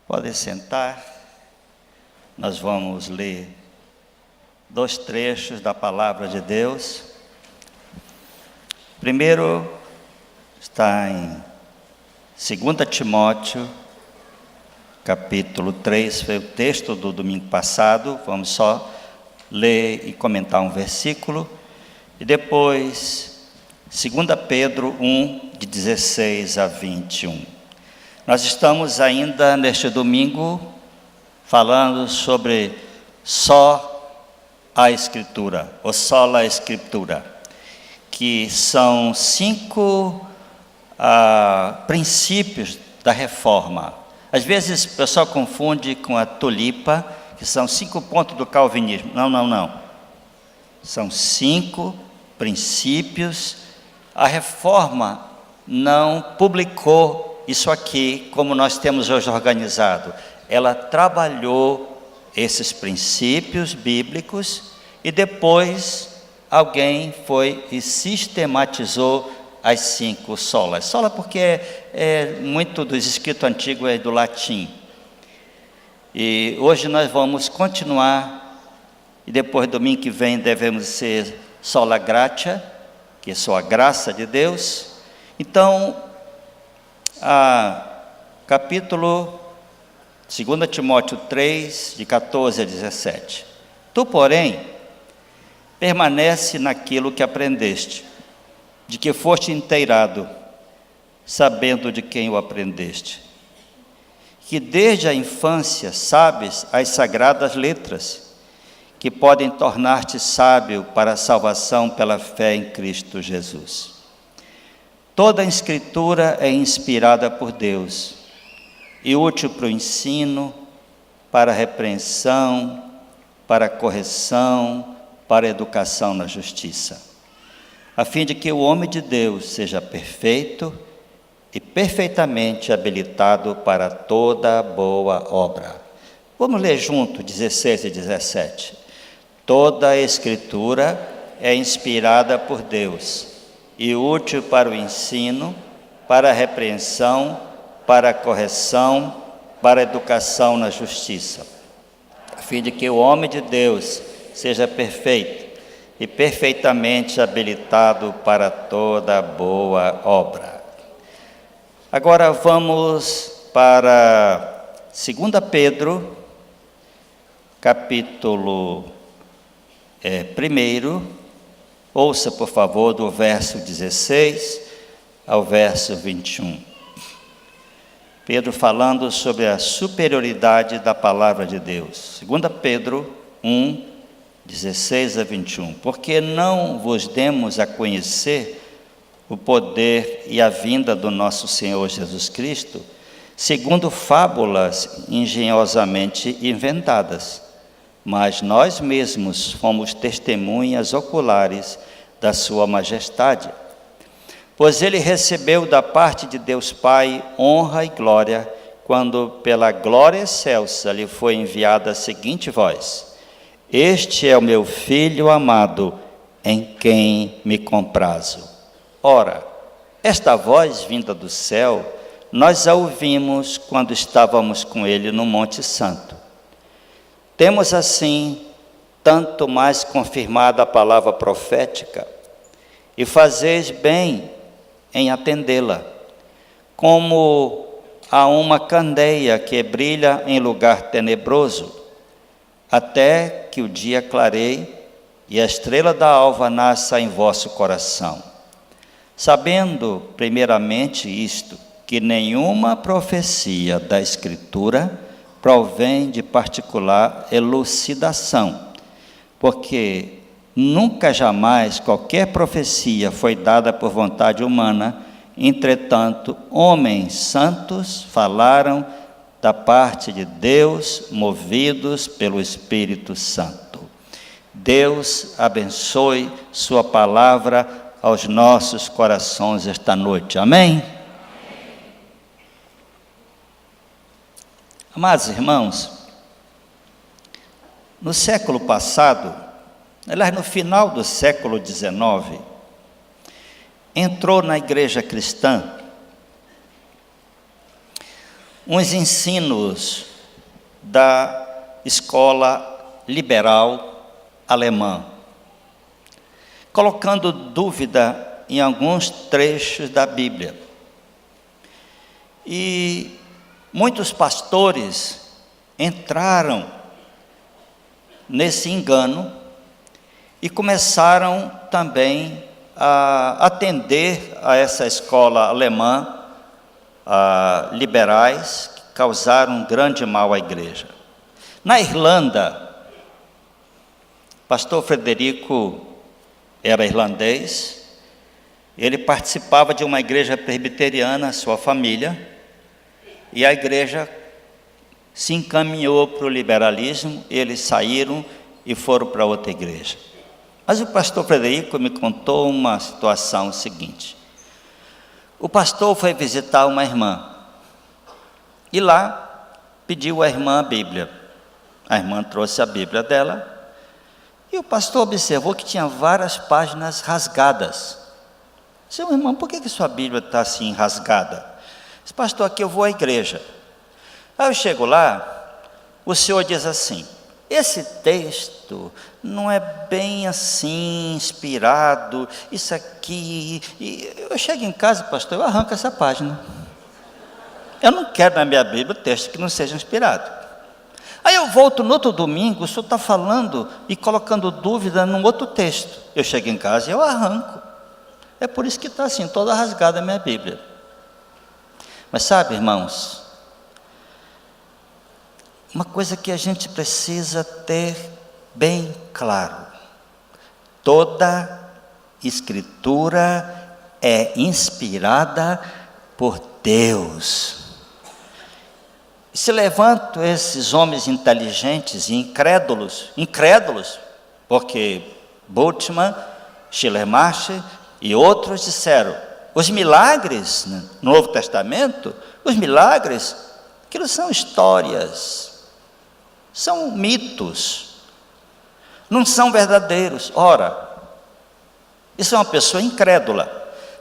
Podem sentar. Nós vamos ler 2 trechos da Palavra de Deus. Primeiro está em 2 Timóteo, capítulo 3, foi o texto do domingo passado. Vamos só ler e comentar um versículo. E depois, 2 Pedro 1, de 16 a 21. Nós estamos ainda neste domingo falando sobre só a Escritura, ou sola Escritura, que são 5 princípios da reforma. Às vezes o pessoal confunde com a tulipa, que são 5 pontos do calvinismo. Não. São 5 princípios. A reforma não publicou isso aqui como nós temos hoje organizado. Ela trabalhou esses princípios bíblicos e depois alguém foi e sistematizou as 5 solas. Sola porque muito dos escritos antigos é do latim. E hoje nós vamos continuar, e depois domingo que vem devemos ser sola gratia, que é só a graça de Deus. Então, capítulo 2 Timóteo 3, de 14 a 17. Tu, porém, permanece naquilo que aprendeste, de que foste inteirado, sabendo de quem o aprendeste, que desde a infância sabes as sagradas letras, que podem tornar-te sábio para a salvação pela fé em Cristo Jesus. Toda a Escritura é inspirada por Deus e útil para o ensino, para a repreensão, para a correção, para a educação na justiça, a fim de que o homem de Deus seja perfeito e perfeitamente habilitado para toda boa obra. Vamos ler junto 16 e 17. Toda a Escritura é inspirada por Deus e útil para o ensino, para a repreensão, para a correção, para a educação na justiça, a fim de que o homem de Deus seja perfeito e perfeitamente habilitado para toda boa obra. Agora vamos para 2 Pedro, capítulo 1, ouça por favor do verso 16 ao verso 21. Pedro falando sobre a superioridade da palavra de Deus. 2 Pedro 1, 16 a 21. Porque não vos demos a conhecer o poder e a vinda do nosso Senhor Jesus Cristo, segundo fábulas engenhosamente inventadas, mas nós mesmos fomos testemunhas oculares da sua majestade. Pois ele recebeu da parte de Deus Pai honra e glória, quando pela glória excelsa lhe foi enviada a seguinte voz: Este é o meu Filho amado, em quem me comprazo. Ora, esta voz vinda do céu, nós a ouvimos quando estávamos com ele no Monte Santo. Temos assim tanto mais confirmada a palavra profética, e fazeis bem em atendê-la, como a uma candeia que brilha em lugar tenebroso, até que o dia clareie e a estrela da alva nasça em vosso coração. Sabendo primeiramente isto, que nenhuma profecia da Escritura provém de particular elucidação, porque nunca jamais qualquer profecia foi dada por vontade humana. Entretanto, homens santos falaram da parte de Deus, movidos pelo Espírito Santo. Deus abençoe sua palavra aos nossos corações esta noite. Amém? Amados irmãos, no século passado, aliás, no final do século XIX, entrou na igreja cristã uns ensinos da escola liberal alemã, colocando dúvida em alguns trechos da Bíblia. E muitos pastores entraram nesse engano e começaram também a atender a essa escola alemã, liberais, que causaram um grande mal à igreja. Na Irlanda, pastor Frederico era irlandês, ele participava de uma igreja presbiteriana, sua família, e a igreja se encaminhou para o liberalismo, eles saíram e foram para outra igreja. Mas o pastor Frederico me contou uma situação seguinte. O pastor foi visitar uma irmã, e lá pediu à irmã a Bíblia. A irmã trouxe a Bíblia dela, e o pastor observou que tinha várias páginas rasgadas. Seu irmão, por que sua Bíblia está assim rasgada? Disse, pastor, aqui eu vou à igreja. Aí eu chego lá, o senhor diz assim, esse texto não é bem assim, inspirado, isso aqui. E eu chego em casa, pastor, eu arranco essa página. Eu não quero na minha Bíblia texto que não seja inspirado. Aí eu volto no outro domingo, o senhor está falando e colocando dúvida num outro texto. Eu chego em casa e eu arranco. É por isso que está assim, toda rasgada a minha Bíblia. Mas sabe, irmãos, uma coisa que a gente precisa ter bem claro: toda Escritura é inspirada por Deus. Se levantam esses homens inteligentes e incrédulos, porque Bultmann, Schleiermacher e outros disseram, os milagres no Novo Testamento, os milagres, aquilo são histórias, são mitos, não são verdadeiros. Ora, isso é uma pessoa incrédula.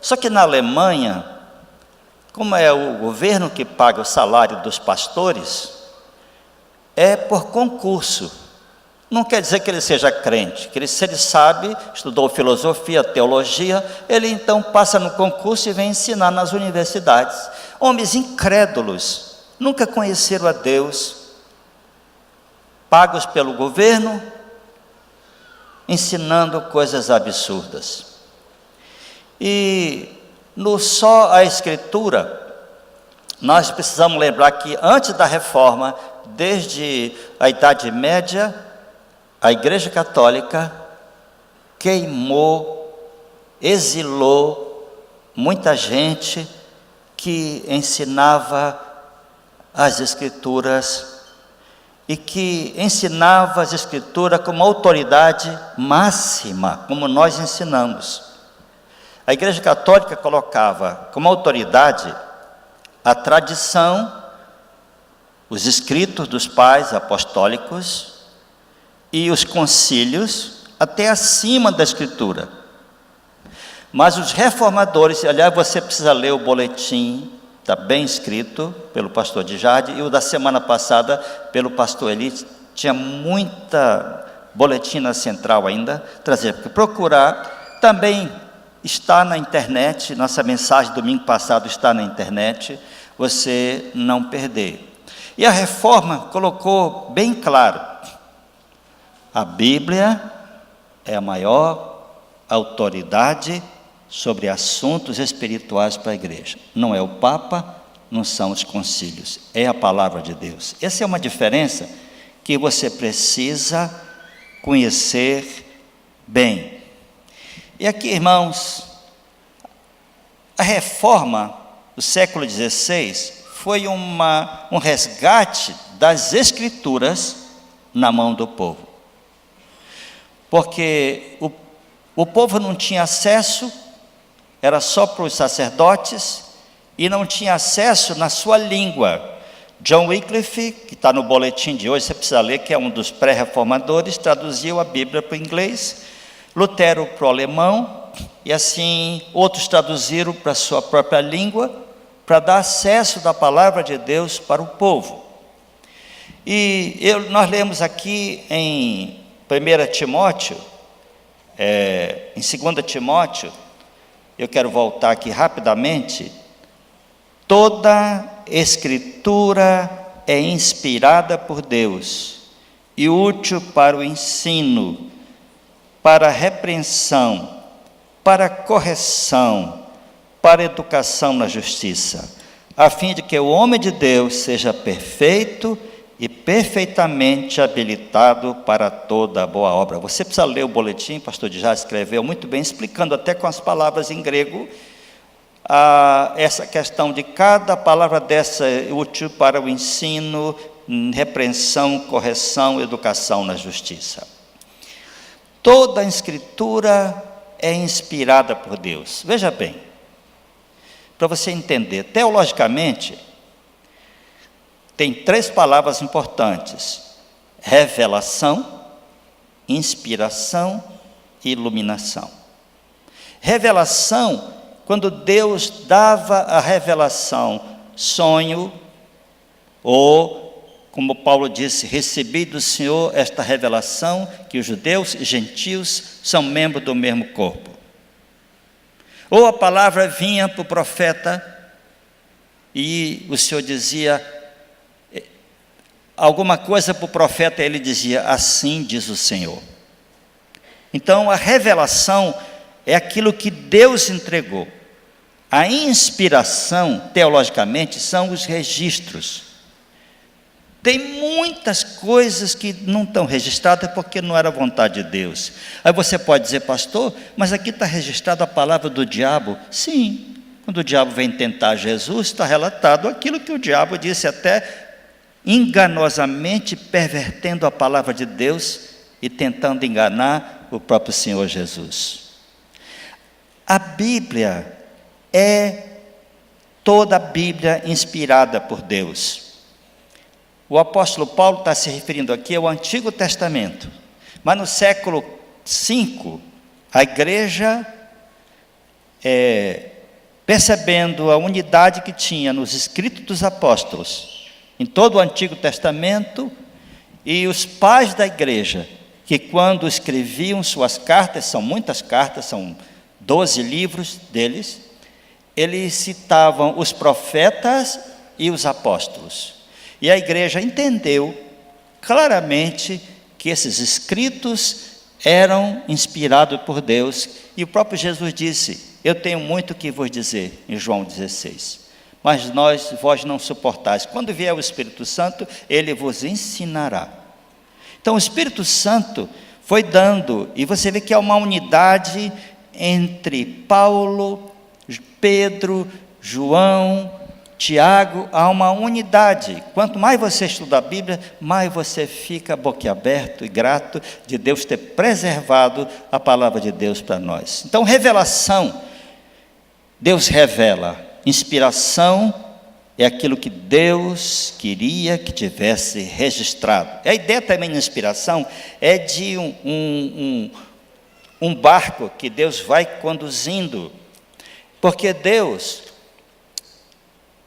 Só que na Alemanha, como é o governo que paga o salário dos pastores, é por concurso. Não quer dizer que ele seja crente, que se ele sabe, estudou filosofia, teologia, ele então passa no concurso e vem ensinar nas universidades. Homens incrédulos, nunca conheceram a Deus, pagos pelo governo, ensinando coisas absurdas. E no só a Escritura, nós precisamos lembrar que antes da reforma, desde a Idade Média, a Igreja Católica queimou, exilou muita gente que ensinava as Escrituras e que ensinava as Escrituras como autoridade máxima, como nós ensinamos. A Igreja Católica colocava como autoridade a tradição, os escritos dos pais apostólicos e os concílios, até acima da Escritura. Mas os reformadores, aliás, você precisa ler o boletim, está bem escrito pelo pastor de Jade, e o da semana passada pelo pastor Eli, tinha muita boletim na central ainda, trazer, porque procurar, também está na internet, nossa mensagem domingo passado está na internet, você não perder. E a reforma colocou bem claro, a Bíblia é a maior autoridade sobre assuntos espirituais para a igreja. Não é o Papa, não são os concílios, é a palavra de Deus. Essa é uma diferença que você precisa conhecer bem. E aqui, irmãos, a reforma do século XVI foi um resgate das Escrituras na mão do povo. Porque o povo não tinha acesso, era só para os sacerdotes, e não tinha acesso na sua língua. John Wycliffe, que está no boletim de hoje, você precisa ler, que é um dos pré-reformadores, traduziu a Bíblia para o inglês, Lutero para o alemão, e assim outros traduziram para a sua própria língua, para dar acesso da palavra de Deus para o povo. E nós lemos aqui em 1 Timóteo, em 2 Timóteo, eu quero voltar aqui rapidamente. Toda Escritura é inspirada por Deus e útil para o ensino, para a repreensão, para a correção, para a educação na justiça, a fim de que o homem de Deus seja perfeito e perfeitamente habilitado para toda boa obra. Você precisa ler o boletim, o pastor já escreveu muito bem, explicando até com as palavras em grego, essa questão de cada palavra dessa útil para o ensino, repreensão, correção, educação na justiça. Toda a Escritura é inspirada por Deus. Veja bem, para você entender, teologicamente, tem 3 palavras importantes: revelação, inspiração e iluminação. Revelação, quando Deus dava a revelação, sonho, ou, como Paulo disse, recebi do Senhor esta revelação, que os judeus e gentios são membros do mesmo corpo. Ou a palavra vinha para o profeta, e o Senhor dizia alguma coisa para o profeta, ele dizia, assim diz o Senhor. Então a revelação é aquilo que Deus entregou. A inspiração, teologicamente, são os registros. Tem muitas coisas que não estão registradas porque não era vontade de Deus. Aí você pode dizer, pastor, mas aqui está registrada a palavra do diabo. Sim, quando o diabo vem tentar Jesus, está relatado aquilo que o diabo disse, até enganosamente pervertendo a palavra de Deus e tentando enganar o próprio Senhor Jesus. A Bíblia é toda a Bíblia inspirada por Deus. O apóstolo Paulo está se referindo aqui ao Antigo Testamento, mas no século V, a igreja, percebendo a unidade que tinha nos escritos dos apóstolos, em todo o Antigo Testamento, e os pais da igreja, que quando escreviam suas cartas, são muitas cartas, são 12 livros deles, eles citavam os profetas e os apóstolos. E a igreja entendeu claramente que esses escritos eram inspirados por Deus, e o próprio Jesus disse, eu tenho muito que vos dizer, em João 16. Mas vós não suportais. Quando vier o Espírito Santo, ele vos ensinará. Então o Espírito Santo foi dando, e você vê que há uma unidade entre Paulo, Pedro, João, Tiago, há uma unidade. Quanto mais você estuda a Bíblia, mais você fica boquiaberto e grato de Deus ter preservado a palavra de Deus para nós. Então, revelação, Deus revela. Inspiração é aquilo que Deus queria que tivesse registrado. A ideia também de inspiração é de um barco que Deus vai conduzindo, porque Deus,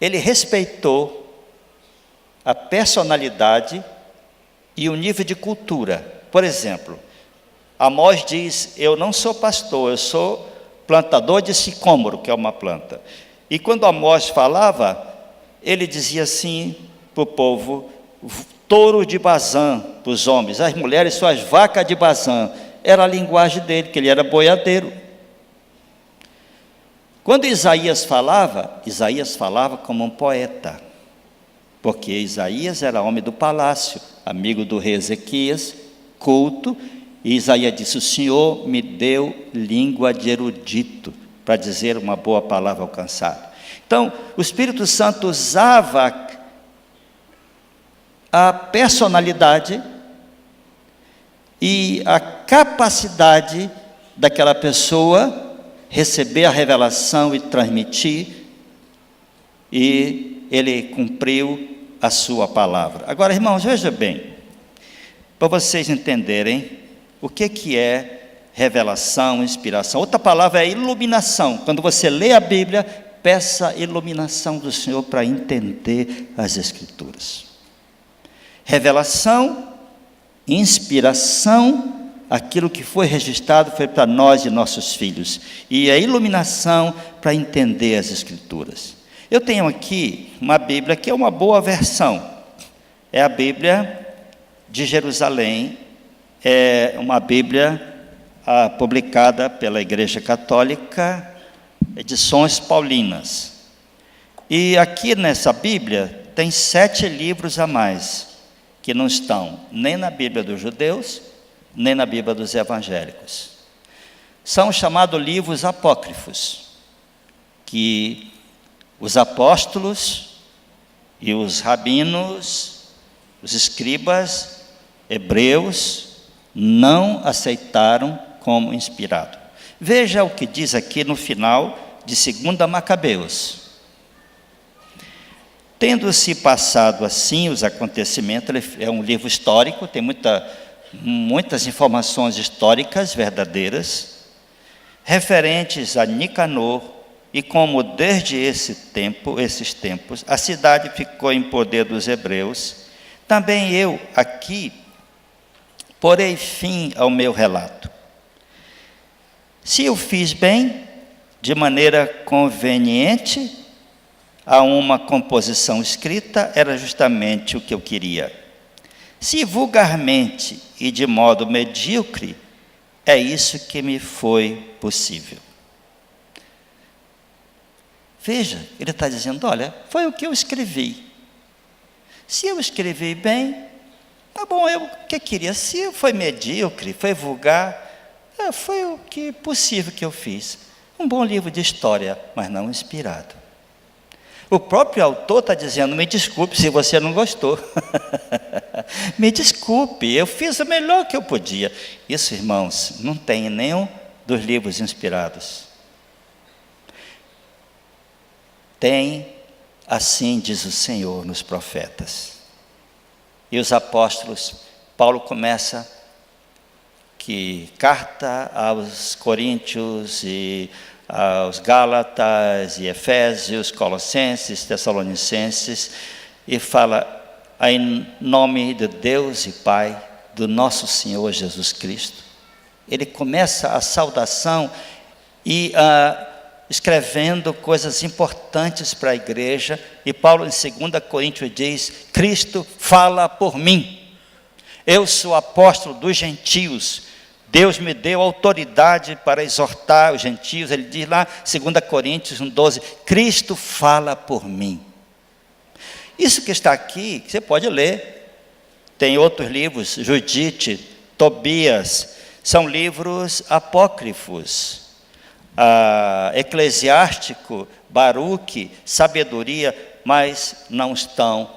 Ele respeitou a personalidade e o nível de cultura. Por exemplo, Amós diz, eu não sou pastor, eu sou plantador de sicômoro, que é uma planta. E quando Amós falava, ele dizia assim para o povo, touro de Bazã, para os homens, as mulheres são as vacas de Bazã. Era a linguagem dele, que ele era boiadeiro. Quando Isaías falava como um poeta, porque Isaías era homem do palácio, amigo do rei Ezequias, culto, e Isaías disse, o Senhor me deu língua de erudito, para dizer uma boa palavra alcançada. Então, o Espírito Santo usava a personalidade e a capacidade daquela pessoa receber a revelação e transmitir, e ele cumpriu a sua palavra. Agora, irmãos, veja bem, para vocês entenderem o que é revelação, inspiração. Outra palavra é iluminação. Quando você lê a Bíblia, peça a iluminação do Senhor para entender as Escrituras. Revelação, inspiração, aquilo que foi registrado foi para nós e nossos filhos. E a iluminação para entender as Escrituras. Eu tenho aqui uma Bíblia que é uma boa versão. É a Bíblia de Jerusalém. É uma Bíblia publicada pela Igreja Católica, Edições Paulinas. E aqui nessa Bíblia tem 7 livros a mais, que não estão nem na Bíblia dos judeus, nem na Bíblia dos evangélicos. São chamados livros apócrifos, que os apóstolos e os rabinos, os escribas, hebreus, não aceitaram como inspirado. Veja o que diz aqui no final de 2 Macabeus. Tendo-se passado assim os acontecimentos, é um livro histórico, tem muitas informações históricas verdadeiras, referentes a Nicanor, e como desde esses tempos, a cidade ficou em poder dos hebreus, também eu aqui porei fim ao meu relato. Se eu fiz bem, de maneira conveniente, a uma composição escrita, era justamente o que eu queria. Se vulgarmente e de modo medíocre, é isso que me foi possível. Veja, ele está dizendo, olha, foi o que eu escrevi. Se eu escrevi bem, tá bom, eu o que queria. Se foi medíocre, foi vulgar, foi o que possível que eu fiz. Um bom livro de história, mas não inspirado. O próprio autor está dizendo, me desculpe se você não gostou. Me desculpe, eu fiz o melhor que eu podia. Isso, irmãos, não tem em nenhum dos livros inspirados. Tem, assim diz o Senhor nos profetas. E os apóstolos, Paulo começa que carta aos Coríntios e aos Gálatas e Efésios, Colossenses, Tessalonicenses, e fala em nome de Deus e Pai, do nosso Senhor Jesus Cristo. Ele começa a saudação e escrevendo coisas importantes para a igreja, e Paulo em 2 Coríntios diz, Cristo fala por mim, eu sou apóstolo dos gentios, Deus me deu autoridade para exortar os gentios. Ele diz lá, 2 Coríntios 1,12, Cristo fala por mim. Isso que está aqui, você pode ler. Tem outros livros, Judite, Tobias, são livros apócrifos. Eclesiástico, Baruque, Sabedoria, mas não estão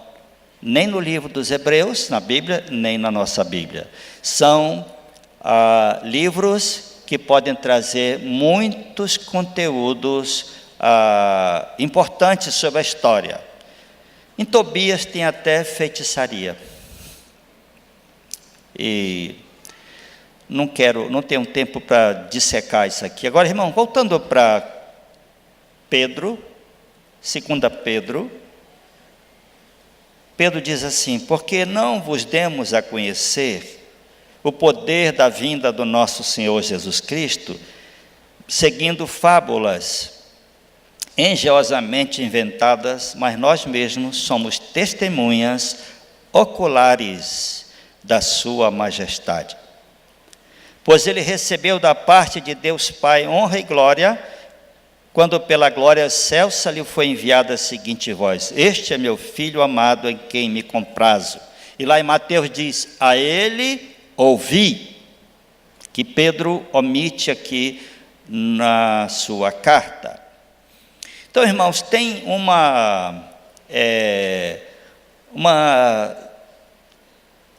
nem no livro dos Hebreus, na Bíblia, nem na nossa Bíblia. São livros que podem trazer muitos conteúdos importantes sobre a história. Em Tobias tem até feitiçaria. E não tenho tempo para dissecar isso aqui. Agora, irmão, voltando para Pedro, 2 Pedro, Pedro diz assim, porque não vos demos a conhecer o poder da vinda do nosso Senhor Jesus Cristo, seguindo fábulas engenhosamente inventadas, mas nós mesmos somos testemunhas oculares da sua majestade. Pois ele recebeu da parte de Deus Pai honra e glória, quando pela glória excelsa lhe foi enviada a seguinte voz, este é meu filho amado em quem me comprazo. E lá em Mateus diz, a ele ouvi, que Pedro omite aqui na sua carta. Então, irmãos, tem uma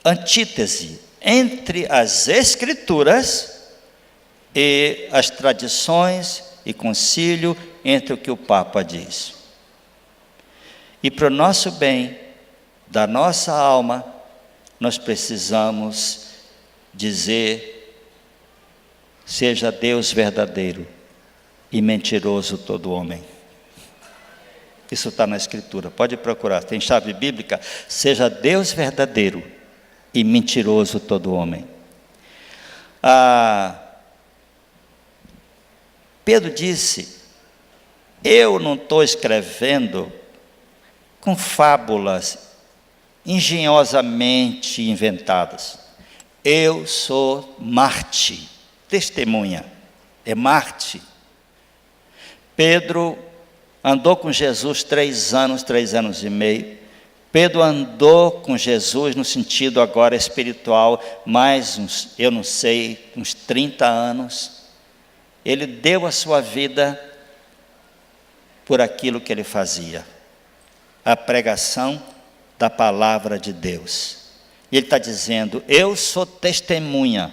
antítese entre as Escrituras e as tradições e concílio, entre o que o Papa diz. E para o nosso bem, da nossa alma, nós precisamos dizer, seja Deus verdadeiro e mentiroso todo homem. Isso está na Escritura, pode procurar, tem chave bíblica. Seja Deus verdadeiro e mentiroso todo homem. Pedro disse, eu não estou escrevendo com fábulas engenhosamente inventadas. Eu sou Marte, testemunha, é Marte. Pedro andou com Jesus 3 anos e meio. Pedro andou com Jesus no sentido agora espiritual, mais eu não sei, uns 30 anos. Ele deu a sua vida por aquilo que ele fazia. A pregação da palavra de Deus. E ele está dizendo, eu sou testemunha.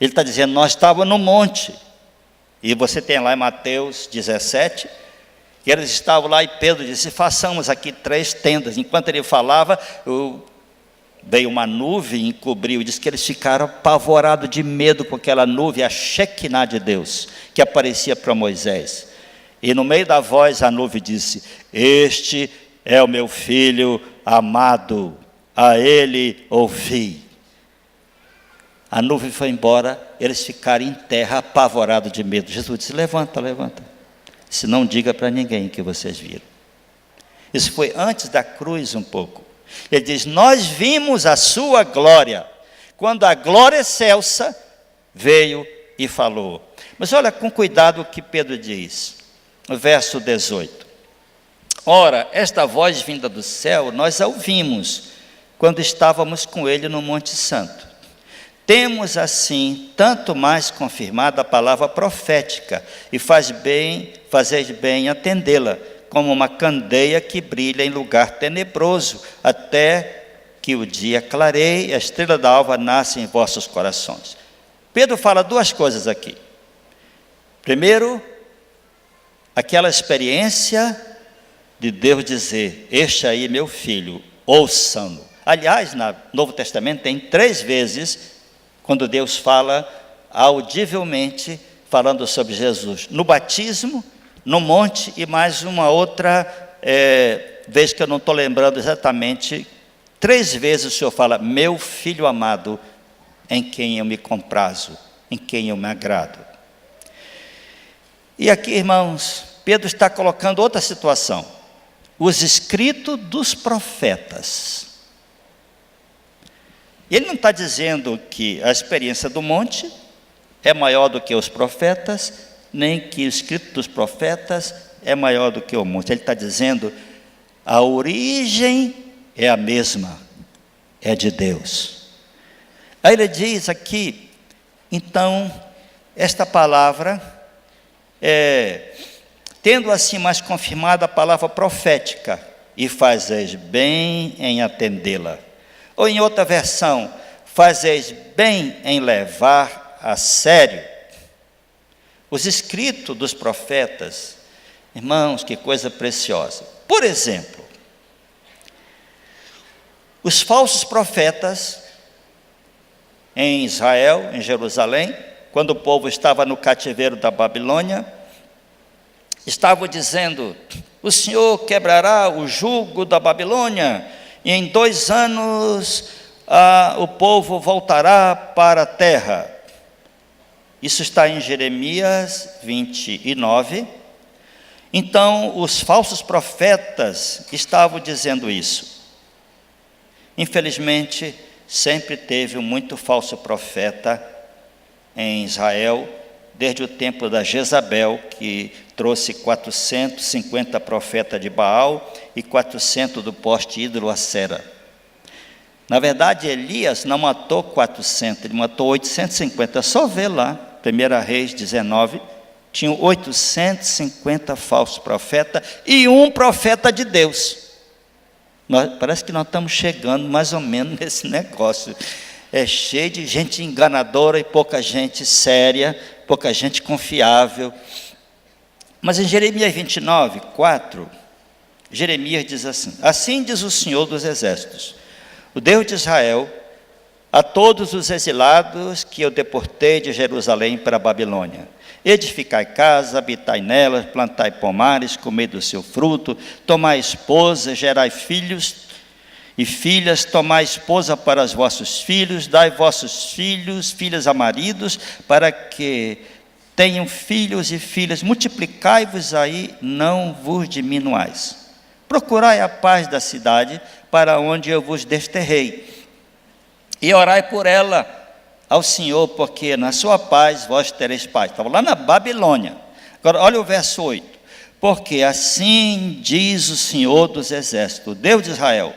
Ele está dizendo, nós estávamos no monte. E você tem lá em Mateus 17, que eles estavam lá e Pedro disse, façamos aqui 3 tendas. Enquanto ele falava, veio uma nuvem e encobriu. Diz que eles ficaram apavorados de medo com aquela nuvem, a Shekinah de Deus, que aparecia para Moisés. E no meio da voz a nuvem disse, este é o meu filho amado, a ele ouvi. A nuvem foi embora, eles ficaram em terra apavorados de medo. Jesus disse, levanta, levanta. Se não diga para ninguém que vocês viram. Isso foi antes da cruz um pouco. Ele diz, nós vimos a sua glória, quando a glória excelsa veio e falou. Mas olha com cuidado o que Pedro diz, no verso 18. Ora, esta voz vinda do céu, nós a ouvimos, quando estávamos com ele no Monte Santo. Temos assim, tanto mais confirmada a palavra profética, e fazeis bem atendê-la, como uma candeia que brilha em lugar tenebroso, até que o dia clareie e a estrela da alva nasce em vossos corações. Pedro fala 2 coisas aqui. Primeiro, aquela experiência de Deus dizer, este aí meu filho, ouçam-no. Aliás, no Novo Testamento tem 3 vezes, quando Deus fala audivelmente, falando sobre Jesus. No batismo, no monte e mais uma outra vez que eu não estou lembrando exatamente. 3 vezes o Senhor fala, meu filho amado, em quem eu me comprazo, em quem eu me agrado. E aqui, irmãos, Pedro está colocando outra situação. Os escritos dos profetas. Ele não está dizendo que a experiência do monte é maior do que os profetas, nem que o escrito dos profetas é maior do que o monte. Ele está dizendo, a origem é a mesma, é de Deus. Aí ele diz aqui, então, esta palavra, tendo assim mais confirmada a palavra profética, e fazeis bem em atendê-la. Ou em outra versão, fazeis bem em levar a sério os escritos dos profetas. Irmãos, que coisa preciosa. Por exemplo, os falsos profetas em Israel, em Jerusalém, quando o povo estava no cativeiro da Babilônia, estavam dizendo, o Senhor quebrará o jugo da Babilônia, e em 2 anos o povo voltará para a terra. Isso está em Jeremias 29. Então, os falsos profetas estavam dizendo isso. Infelizmente, sempre teve muito falso profeta em Israel, desde o tempo da Jezabel, que trouxe 450 profetas de Baal e 400 do poste ídolo Acera. Na verdade, Elias não matou 400, ele matou 850. Só vê lá, 1 Reis 19, tinham 850 falsos profetas e um profeta de Deus. Parece que nós estamos chegando mais ou menos nesse negócio. É cheio de gente enganadora e pouca gente séria, pouca gente confiável. Mas em Jeremias 29, 4, Jeremias diz assim, assim diz o Senhor dos Exércitos, o Deus de Israel, a todos os exilados que eu deportei de Jerusalém para a Babilônia. edificai casa, habitai nelas, plantai pomares, comei do seu fruto, tomai esposa, gerai filhos e filhas, tomai esposa para os vossos filhos, dai vossos filhos, filhas a maridos, para que tenham filhos e filhas, multiplicai-vos aí, não vos diminuais. Procurai a paz da cidade, para onde eu vos desterrei, e orai por ela ao Senhor, porque na sua paz vós tereis paz. Estava lá na Babilônia. Agora olha o verso 8. Porque assim diz o Senhor dos exércitos, Deus de Israel: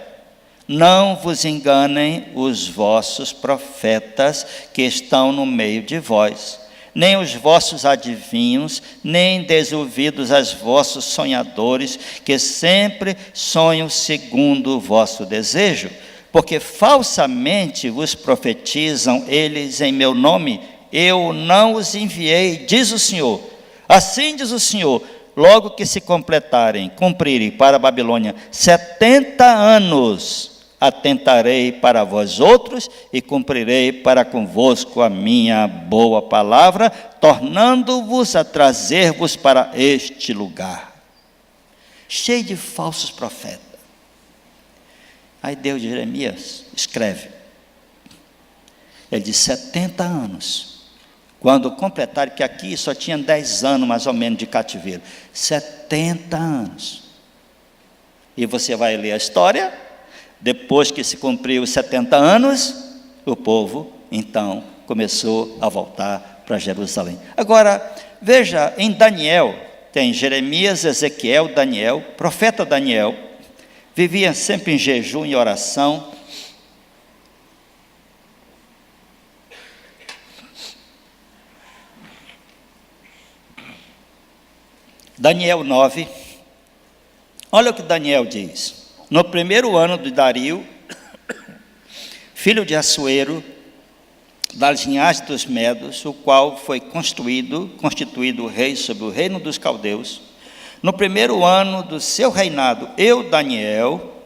não vos enganem os vossos profetas que estão no meio de vós, nem os vossos adivinhos, nem desouvidos as vossos sonhadores, que sempre sonham segundo o vosso desejo, porque falsamente vos profetizam eles em meu nome, eu não os enviei, diz o Senhor. Assim diz o Senhor: logo que se cumprirem para a Babilônia 70 anos, atentarei para vós outros e cumprirei para convosco a minha boa palavra, tornando-vos a trazer-vos para este lugar. Cheio de falsos profetas. Aí Deus de Jeremias escreve. Ele diz 70 anos. Quando completaram, que aqui só tinha 10 anos mais ou menos de cativeiro. 70 anos. E você vai ler a história. Depois que se cumpriu os 70 anos, o povo então começou a voltar para Jerusalém. Agora, veja, em Daniel, tem Jeremias, Ezequiel, Daniel, profeta Daniel, vivia sempre em jejum e oração. Daniel 9, olha o que Daniel diz. No primeiro ano de Dario, filho de Assuero, da linhagem dos Medos, o qual foi constituído rei sobre o reino dos caldeus, no primeiro ano do seu reinado, eu, Daniel,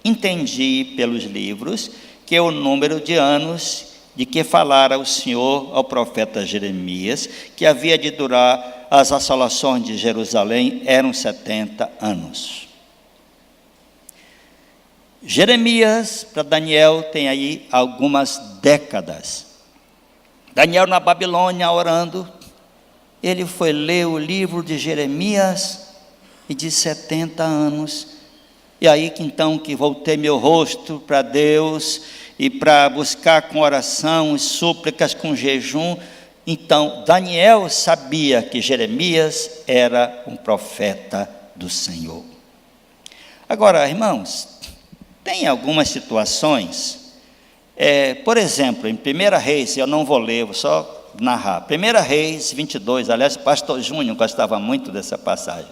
entendi pelos livros que o número de anos de que falara o Senhor ao profeta Jeremias, que havia de durar as assolações de Jerusalém, eram 70 anos. Jeremias, para Daniel, tem aí algumas décadas. Daniel na Babilônia orando, ele foi ler o livro de Jeremias e de 70 anos. E aí que então que voltei meu rosto para Deus e para buscar com oração e súplicas, com jejum. Então Daniel sabia que Jeremias era um profeta do Senhor. Agora, irmãos, tem algumas situações, por exemplo, em 1 Reis, eu não vou ler, vou só narrar. 1 Reis 22, aliás, pastor Júnior gostava muito dessa passagem.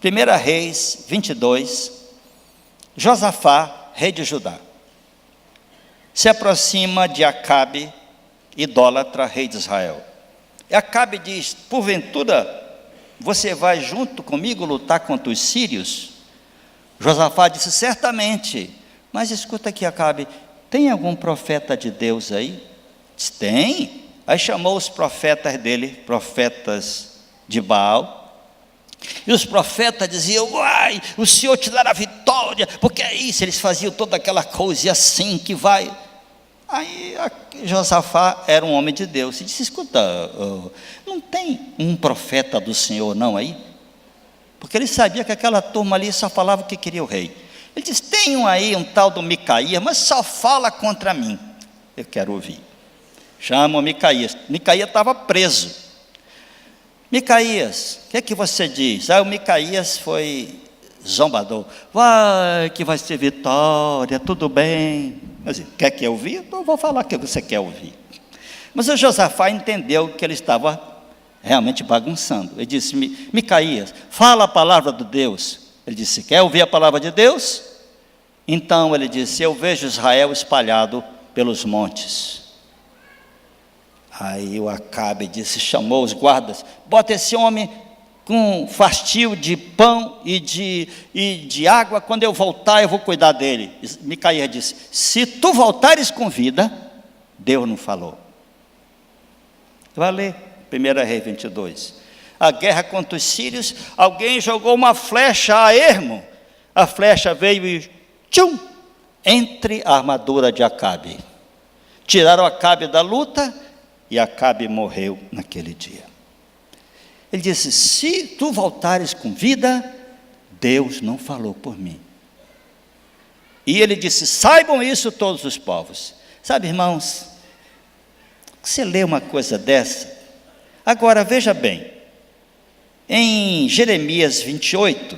1 Reis 22, Josafá, rei de Judá, se aproxima de Acabe, idólatra, rei de Israel. E Acabe diz: porventura, você vai junto comigo lutar contra os sírios? Josafá disse: certamente. Mas escuta aqui, Acabe, tem algum profeta de Deus aí? Diz: tem. Aí chamou os profetas dele, profetas de Baal. E os profetas diziam: uai, o Senhor te dará vitória, porque é isso. Eles faziam toda aquela coisa, e assim que vai. Aí Josafá era um homem de Deus. E disse: escuta, não tem um profeta do Senhor não aí? Porque ele sabia que aquela turma ali só falava o que queria o rei. Ele disse: tem um aí, um tal do Micaías, mas só fala contra mim. Eu quero ouvir. Chama o Micaías. Micaías estava preso. Micaías, o que é que você diz? O Micaías foi zombador. Vai que vai ser vitória, tudo bem. Mas, quer que eu ouvir? Então eu vou falar o que você quer ouvir. Mas o Josafá entendeu que ele estava realmente bagunçando. Ele disse: Micaías, fala a palavra de Deus. Ele disse: quer ouvir a palavra de Deus? Então ele disse: eu vejo Israel espalhado pelos montes. Aí o Acabe disse, chamou os guardas: bota esse homem com fastio de pão e de água, quando eu voltar eu vou cuidar dele. Micaías disse: se tu voltares com vida, Deus não falou. Vai ler 1 Reis 22. A guerra contra os sírios, alguém jogou uma flecha a ermo. A flecha veio e tchum, entre a armadura de Acabe. Tiraram Acabe da luta e Acabe morreu naquele dia. Ele disse: se tu voltares com vida, Deus não falou por mim. E ele disse: saibam isso todos os povos. Sabe, irmãos, você lê uma coisa dessa. Agora, veja bem, em Jeremias 28,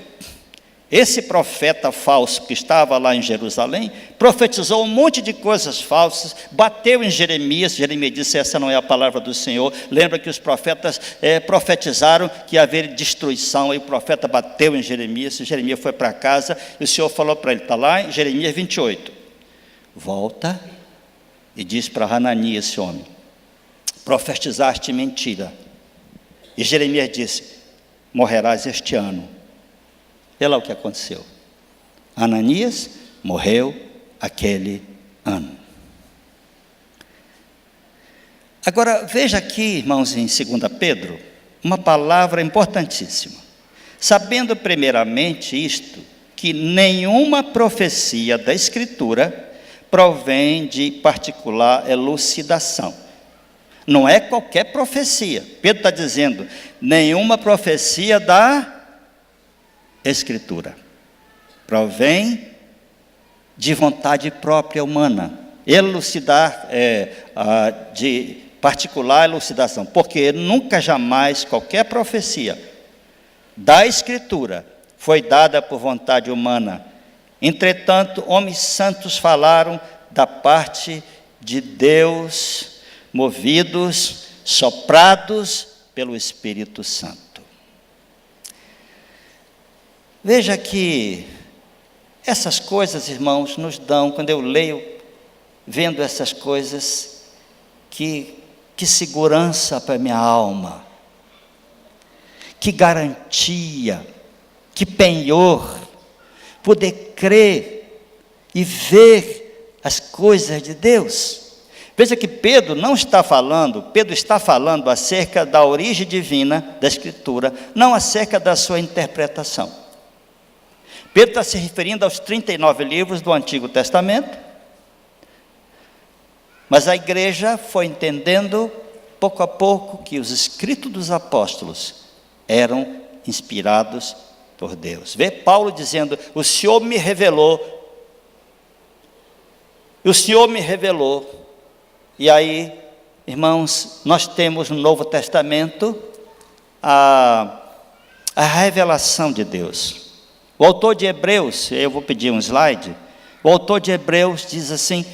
esse profeta falso que estava lá em Jerusalém, profetizou um monte de coisas falsas, bateu em Jeremias. Jeremias disse: essa não é a palavra do Senhor. Lembra que os profetas profetizaram que ia haver destruição, e o profeta bateu em Jeremias. Jeremias foi para casa, e o Senhor falou para ele, está lá em Jeremias 28, volta e diz para Hananias, esse homem: profetizaste mentira. E Jeremias disse: morrerás este ano. Olha lá o que aconteceu. Ananias morreu aquele ano. Agora, veja aqui, irmãos, em 2 Pedro, uma palavra importantíssima. Sabendo primeiramente isto, que nenhuma profecia da Escritura provém de particular elucidação. Não é qualquer profecia. Pedro está dizendo: nenhuma profecia da Escritura provém de vontade própria humana, elucidar, de particular elucidação, porque nunca jamais qualquer profecia da Escritura foi dada por vontade humana. Entretanto, homens santos falaram da parte de Deus, movidos, soprados pelo Espírito Santo. Veja que essas coisas, irmãos, nos dão, quando eu leio, vendo essas coisas, que segurança para a minha alma, que garantia, que penhor, poder crer e ver as coisas de Deus. Veja que Pedro não está falando, Pedro está falando acerca da origem divina da Escritura, não acerca da sua interpretação. Pedro está se referindo aos 39 livros do Antigo Testamento, mas a igreja foi entendendo, pouco a pouco, que os escritos dos apóstolos eram inspirados por Deus. Vê Paulo dizendo: o Senhor me revelou, o Senhor me revelou. E aí, irmãos, nós temos no Novo Testamento a revelação de Deus. O autor de Hebreus, eu vou pedir um slide, o autor de Hebreus diz assim,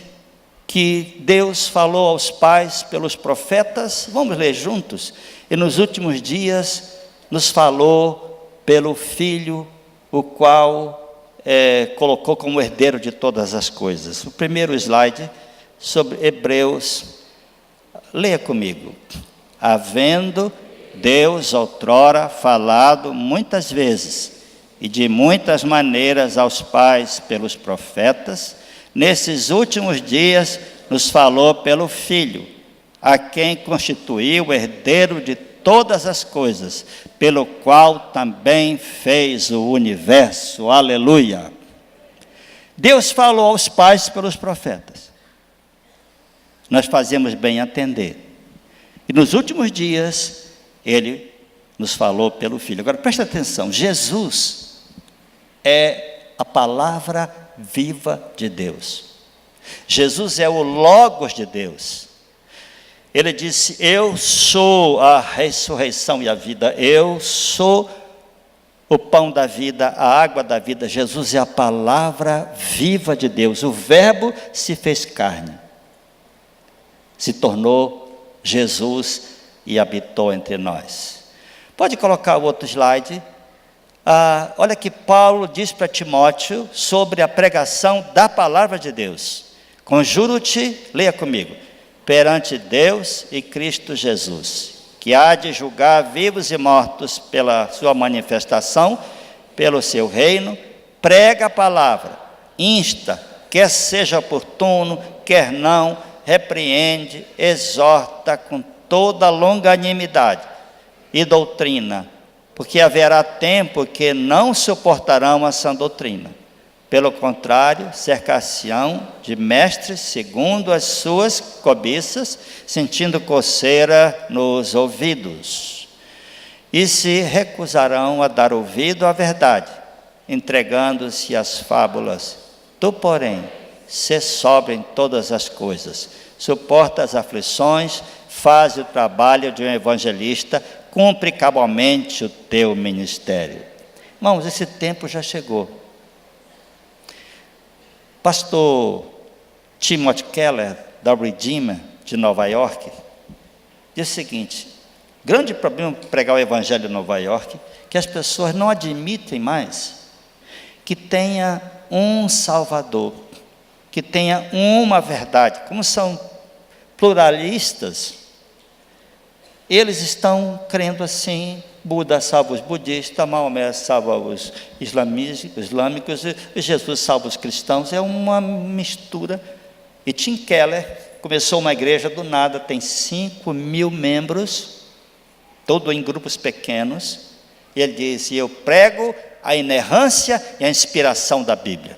que Deus falou aos pais pelos profetas, vamos ler juntos, e nos últimos dias nos falou pelo Filho, o qual colocou como herdeiro de todas as coisas. O primeiro slide, sobre Hebreus, leia comigo. Havendo Deus outrora falado muitas vezes, e de muitas maneiras aos pais pelos profetas, nesses últimos dias nos falou pelo Filho, a quem constituiu o herdeiro de todas as coisas, pelo qual também fez o universo. Aleluia! Deus falou aos pais pelos profetas. Nós fazemos bem atender. E nos últimos dias, Ele nos falou pelo Filho. Agora presta atenção, Jesus é a palavra viva de Deus. Jesus é o Logos de Deus. Ele disse: eu sou a ressurreição e a vida, eu sou o pão da vida, a água da vida. Jesus é a palavra viva de Deus. O Verbo se fez carne, se tornou Jesus e habitou entre nós. Pode colocar o outro slide. Olha que Paulo diz para Timóteo sobre a pregação da palavra de Deus. Conjuro-te, leia comigo, perante Deus e Cristo Jesus, que há de julgar vivos e mortos pela sua manifestação, pelo seu reino, prega a palavra, insta, quer seja oportuno, quer não, repreende, exorta com toda longanimidade e doutrina, porque haverá tempo que não suportarão a sã doutrina. Pelo contrário, cercar-se-ão de mestres segundo as suas cobiças, sentindo coceira nos ouvidos. E se recusarão a dar ouvido à verdade, entregando-se às fábulas. Tu, porém, sê sóbrio em todas as coisas, suporta as aflições, faz o trabalho de um evangelista, cumpre cabalmente o teu ministério. Irmãos, esse tempo já chegou. Pastor Timothy Keller, da Redeemer, de Nova York, diz o seguinte: grande problema pregar o evangelho em Nova York, que as pessoas não admitem mais que tenha um Salvador, que tenha uma verdade. Como são pluralistas, eles estão crendo assim: Buda salva os budistas, Maomé salva os islâmicos, e Jesus salva os cristãos. É uma mistura. E Tim Keller começou uma igreja do nada, tem 5.000 membros, todo em grupos pequenos, e ele disse: eu prego a inerrância e a inspiração da Bíblia.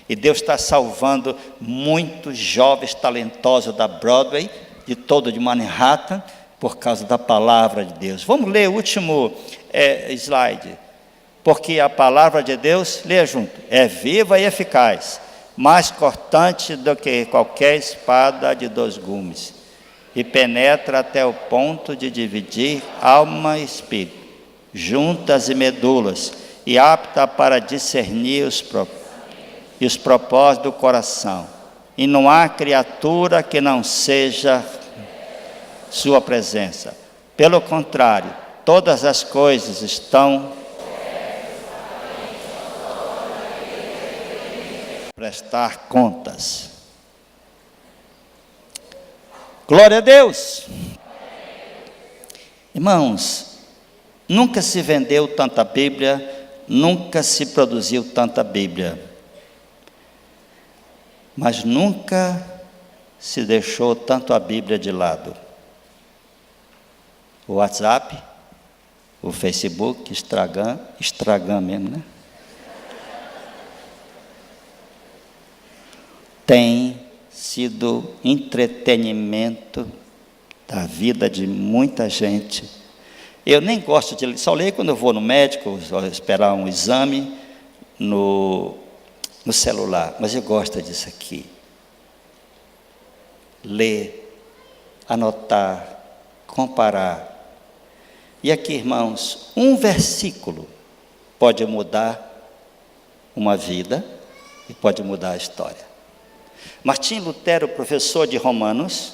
E Deus está salvando muitos jovens talentosos da Broadway, de Manhattan, por causa da palavra de Deus. Vamos ler o último slide. Porque a palavra de Deus, leia junto, é viva e eficaz, mais cortante do que qualquer espada de 2 gumes, e penetra até o ponto de dividir alma e espírito, juntas e medulas, e apta para discernir os propósitos do coração. E não há criatura que não seja sua presença. Pelo contrário, todas as coisas estão prestar contas. Glória a Deus. Irmãos, nunca se vendeu tanta Bíblia, nunca se produziu tanta Bíblia, mas nunca se deixou tanto a Bíblia de lado. O WhatsApp, o Facebook, Instagram mesmo, né? Tem sido entretenimento da vida de muita gente. Eu nem gosto de ler, só leio quando eu vou no médico, esperar um exame no celular, mas eu gosto disso aqui. Ler, anotar, comparar. E aqui, irmãos, um versículo pode mudar uma vida e pode mudar a história. Martim Lutero, professor de Romanos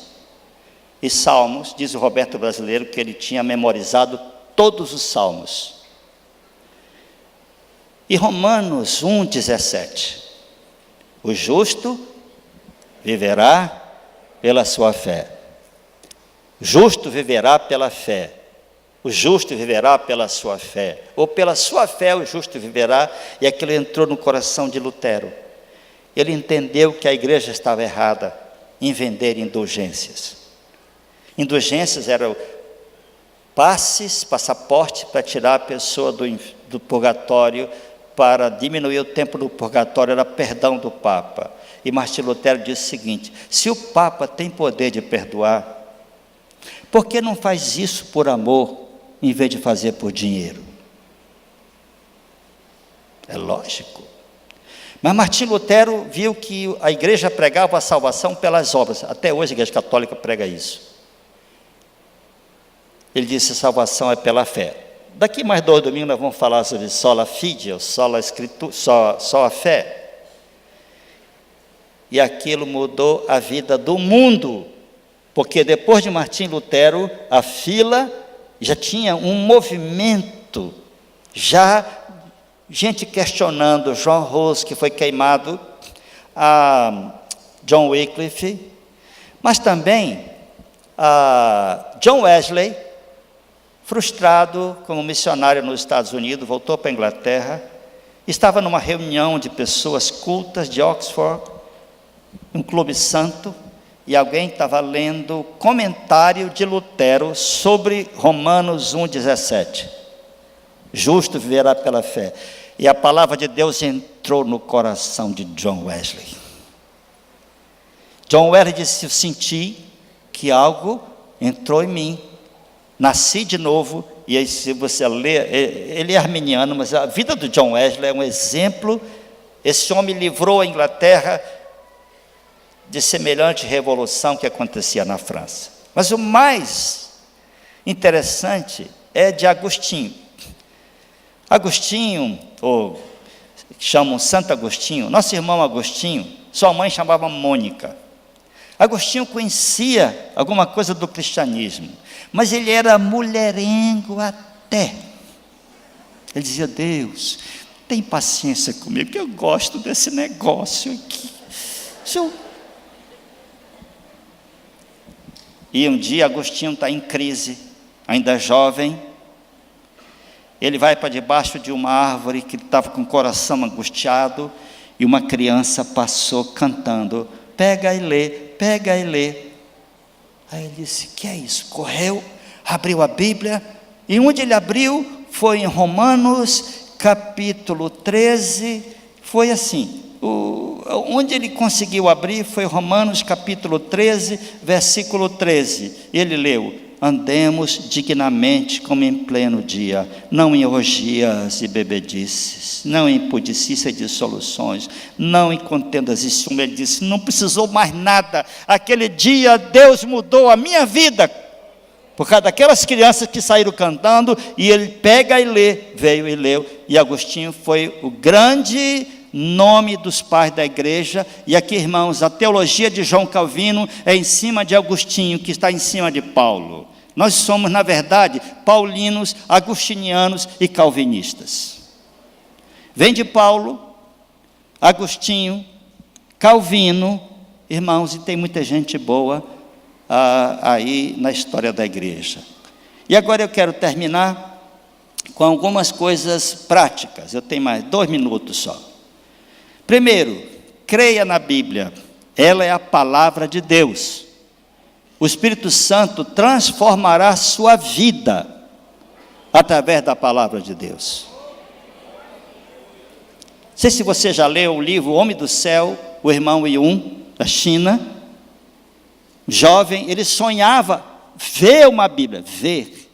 e Salmos, diz o Roberto Brasileiro que ele tinha memorizado todos os Salmos. E Romanos 1,17, o justo viverá pela sua fé. O justo viverá pela fé. O justo viverá pela sua fé. Ou pela sua fé o justo viverá. E aquilo entrou no coração de Lutero. Ele entendeu que a igreja estava errada em vender indulgências. Indulgências eram passaporte para tirar a pessoa do purgatório, para diminuir o tempo do purgatório, era perdão do Papa. E Martim Lutero disse o seguinte: se o Papa tem poder de perdoar, por que não faz isso por amor, em vez de fazer por dinheiro? É lógico. Mas Martim Lutero viu que a igreja pregava a salvação pelas obras. Até hoje a igreja católica prega isso. Ele disse: a salvação é pela fé. Daqui mais 2 domingos nós vamos falar sobre sola fide, ou sola escritura, só a fé. E aquilo mudou a vida do mundo, porque depois de Martim Lutero, a fila já tinha um movimento, já gente questionando John Rose, que foi queimado, a John Wycliffe, mas também a John Wesley, frustrado como missionário nos Estados Unidos, voltou para a Inglaterra, estava numa reunião de pessoas cultas de Oxford, um clube santo, e alguém estava lendo comentário de Lutero sobre Romanos 1,17. Justo viverá pela fé. E a palavra de Deus entrou no coração de John Wesley. John Wesley disse: eu senti que algo entrou em mim, nasci de novo. E aí, se você ler, ele é arminiano, mas a vida do John Wesley é um exemplo. Esse homem livrou a Inglaterra de semelhante revolução que acontecia na França. Mas o mais interessante é de Agostinho. Agostinho, ou chamam Santo Agostinho, nosso irmão Agostinho, sua mãe chamava Mônica. Agostinho conhecia alguma coisa do cristianismo, mas ele era mulherengo até. Ele dizia: Deus, tem paciência comigo, que eu gosto desse negócio aqui. E um dia Agostinho está em crise, ainda jovem. Ele vai para debaixo de uma árvore que estava com o coração angustiado, e uma criança passou cantando: pega e lê, pega e lê. Aí ele disse: que é isso? Correu, abriu a Bíblia, e onde ele abriu foi em Romanos capítulo 13, foi assim, onde ele conseguiu abrir foi Romanos capítulo 13, versículo 13, ele leu: andemos dignamente como em pleno dia, não em orgias e bebedices, não em pudicícia e dissoluções, não em contendas e ciúmes. Ele disse: não precisou mais nada, aquele dia Deus mudou a minha vida, por causa daquelas crianças que saíram cantando. E ele pega e lê, veio e leu, e Agostinho foi o grande nome dos pais da igreja. E aqui, irmãos, a teologia de João Calvino é em cima de Agostinho, que está em cima de Paulo. Nós somos, na verdade, paulinos, agostinianos e calvinistas. Vem de Paulo, Agostinho, Calvino, irmãos, e tem muita gente boa aí na história da igreja. E agora eu quero terminar com algumas coisas práticas. Eu tenho mais 2 minutos só. Primeiro, creia na Bíblia, ela é a palavra de Deus. O Espírito Santo transformará a sua vida através da palavra de Deus. Não sei se você já leu o livro O Homem do Céu, o irmão Yun, da China. Jovem, ele sonhava ver uma Bíblia, ver.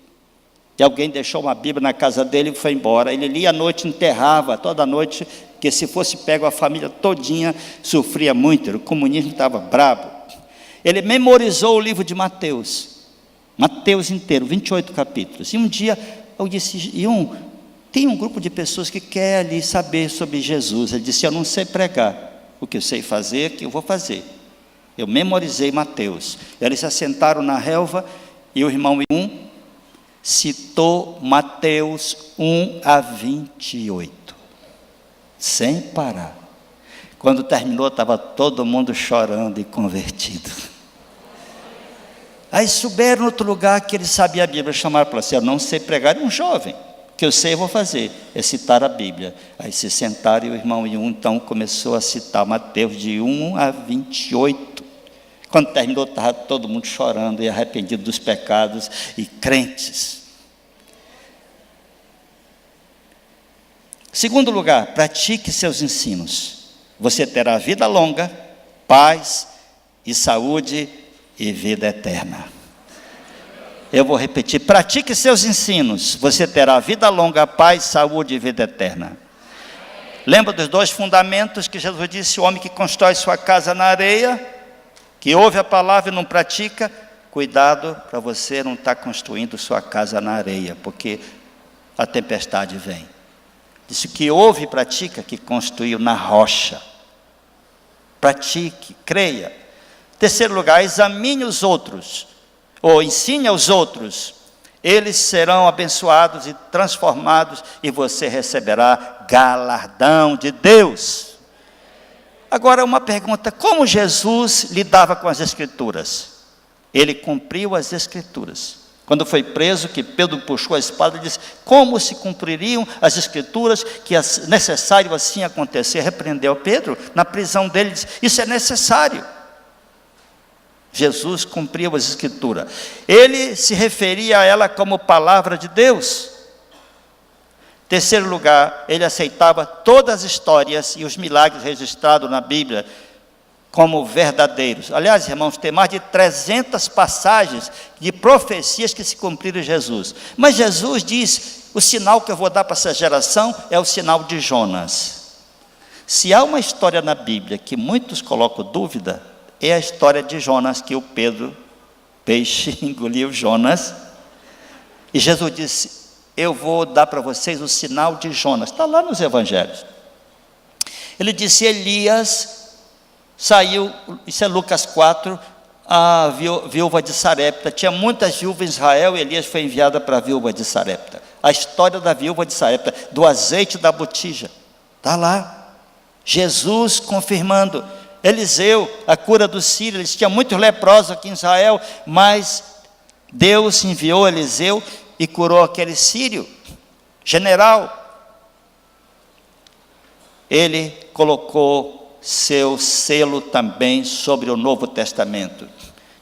E alguém deixou uma Bíblia na casa dele e foi embora. Ele lia à noite, enterrava toda noite, que se fosse pego a família todinha sofria muito, o comunismo estava brabo. Ele memorizou o livro de Mateus inteiro, 28 capítulos. E um dia eu disse: tem um grupo de pessoas que quer ali saber sobre Jesus. Ele disse: eu não sei pregar, o que eu sei fazer, que eu vou fazer. Eu memorizei Mateus. Eles se assentaram na relva e o irmão citou Mateus 1-28, sem parar. Quando terminou, estava todo mundo chorando e convertido. Aí souberam no outro lugar que ele sabia a Bíblia, chamaram para si: eu não sei pregar. Um jovem, que eu sei eu vou fazer, é citar a Bíblia. Aí se sentaram e o irmão então começou a citar Mateus de 1-28. Quando terminou, estava todo mundo chorando e arrependido dos pecados e crentes. Segundo lugar, pratique seus ensinos. Você terá vida longa, paz e saúde e vida eterna. Eu vou repetir: pratique seus ensinos. Você terá vida longa, paz, saúde e vida eterna. Lembra dos 2 fundamentos que Jesus disse: o homem que constrói sua casa na areia, que ouve a palavra e não pratica, cuidado para você não estar construindo sua casa na areia, porque a tempestade vem. Disse que ouve e pratica, que construiu na rocha. Pratique, creia. Terceiro lugar, examine os outros, ou ensine aos outros. Eles serão abençoados e transformados, e você receberá galardão de Deus. Agora uma pergunta: como Jesus lidava com as Escrituras? Ele cumpriu as Escrituras. Quando foi preso, que Pedro puxou a espada e disse: como se cumpririam as Escrituras, que é necessário assim acontecer? Repreendeu Pedro na prisão dele, disse: isso é necessário. Jesus cumpriu as Escrituras. Ele se referia a ela como palavra de Deus. Terceiro lugar, ele aceitava todas as histórias e os milagres registrados na Bíblia como verdadeiros. Aliás, irmãos, tem mais de 300 passagens de profecias que se cumpriram em Jesus. Mas Jesus diz, o sinal que eu vou dar para essa geração é o sinal de Jonas. Se há uma história na Bíblia que muitos colocam dúvida, é a história de Jonas, que o peixe engoliu Jonas. E Jesus disse, eu vou dar para vocês o sinal de Jonas. Está lá nos evangelhos. Ele disse, Elias saiu, isso é Lucas 4, a viúva de Sarepta. Tinha muitas viúvas em Israel e Elias foi enviado para a viúva de Sarepta. A história da viúva de Sarepta, do azeite da botija. Está lá. Jesus confirmando. Eliseu, a cura dos sírios. Eles tinham muitos leprosos aqui em Israel, mas Deus enviou Eliseu e curou aquele sírio, general. Ele colocou seu selo também sobre o Novo Testamento,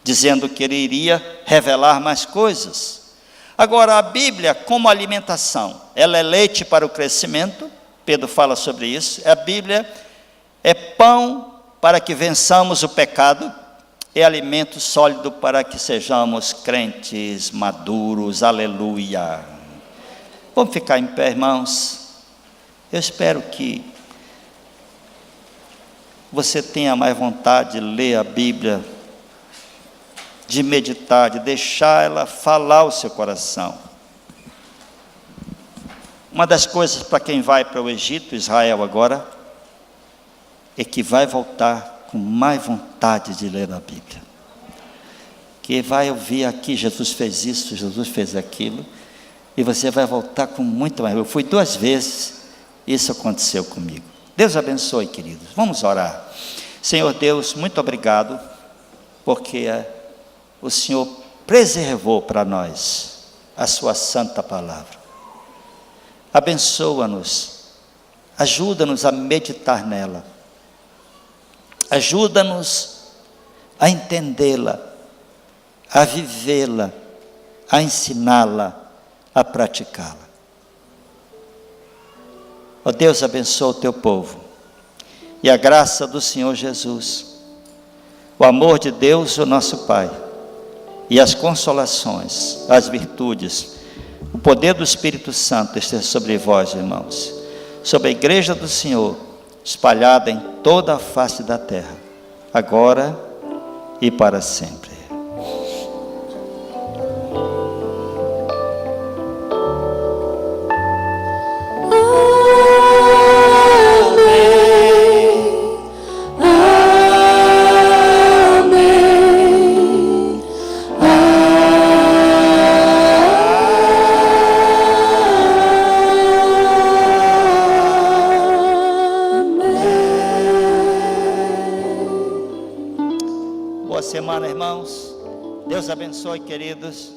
dizendo que ele iria revelar mais coisas. Agora, a Bíblia como alimentação, ela é leite para o crescimento, Pedro fala sobre isso. A Bíblia é pão para que vençamos o pecado, é alimento sólido para que sejamos crentes maduros, aleluia. Vamos ficar em pé, irmãos. Eu espero que você tenha mais vontade de ler a Bíblia, de meditar, de deixar ela falar o seu coração. Uma das coisas para quem vai para o Egito, Israel agora, é que vai voltar com mais vontade de ler a Bíblia. Que vai ouvir aqui, Jesus fez isso, Jesus fez aquilo, e você vai voltar com muito mais. Eu fui 2 vezes, isso aconteceu comigo. Deus abençoe, queridos. Vamos orar. Senhor Deus, muito obrigado, porque o Senhor preservou para nós a sua santa palavra. Abençoa-nos, ajuda-nos a meditar nela, ajuda-nos a entendê-la, a vivê-la, a ensiná-la, a praticá-la. Ó Deus, abençoa o teu povo, e a graça do Senhor Jesus, o amor de Deus, o nosso Pai, e as consolações, as virtudes, o poder do Espírito Santo esteja sobre vós, irmãos, sobre a igreja do Senhor, espalhada em toda a face da terra, agora e para sempre. Boa semana, irmãos. Deus abençoe, queridos.